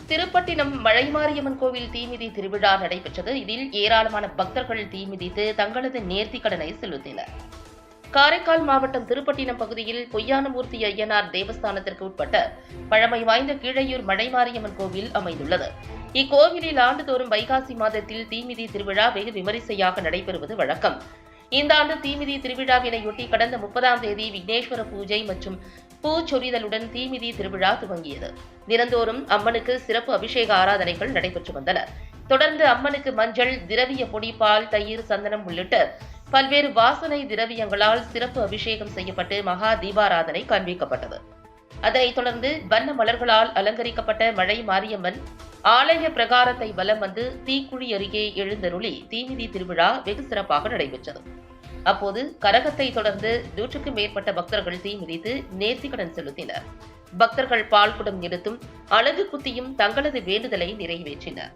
திருப்பட்டினம் மழைமாரியம்மன் கோவில் தீமிதி திருவிழா நடைபெற்றது. இதில் ஏராளமான பக்தர்கள் தீமிதித்து தங்களது நேர்த்திக்கடனை செலுத்தினர். காரைக்கால் மாவட்டம் திருப்பட்டினம் பகுதியில் பொய்யானமூர்த்தி ஐயனார் தேவஸ்தானத்திற்கு உட்பட்ட பழமை வாய்ந்த கீழையூர் மழைமாரியம்மன் கோவில் அமைந்துள்ளது. இக்கோவிலில் ஆண்டுதோறும் வைகாசி மாதத்தில் தீமிதி திருவிழா வெகு விமரிசையாக நடைபெறுவது வழக்கம். இந்த ஆண்டு தீமிதி திருவிழாவினையொட்டி கடந்த 30ஆம் தேதி விக்னேஸ்வர பூஜை மற்றும் பூச்சொரிதலுடன் தீமிதி திருவிழா துவங்கியது. தினந்தோறும் அம்மனுக்கு சிறப்பு அபிஷேக ஆராதனைகள் நடைபெற்று வந்தன. தொடர்ந்து அம்மனுக்கு மஞ்சள், திரவிய பொடி, பால், தயிர், சந்தனம் உள்ளிட்ட பல்வேறு வாசனை திரவியங்களால் சிறப்பு அபிஷேகம் செய்யப்பட்டு மகா தீபாராதனை காண்பிக்கப்பட்டது. அதனைத் தொடர்ந்து வண்ண மலர்களால் அலங்கரிக்கப்பட்ட மழை மாரியம்மன் ஆலய பிரகாரத்தை வலம் வந்து தீக்குழி அருகே எழுந்தருளி தீமிதி திருவிழா வெகு சிறப்பாக நடைபெற்றது. அப்போது கரகத்தை தொடர்ந்து 100க்கும் மேற்பட்ட பக்தர்கள் தீ மிதித்து நேர்த்திக்கடன் செலுத்தினர். பக்தர்கள் பால் குடம் எடுத்தும் அலகு குத்தியும் தங்களது வேண்டுதலை நிறைவேற்றினர்.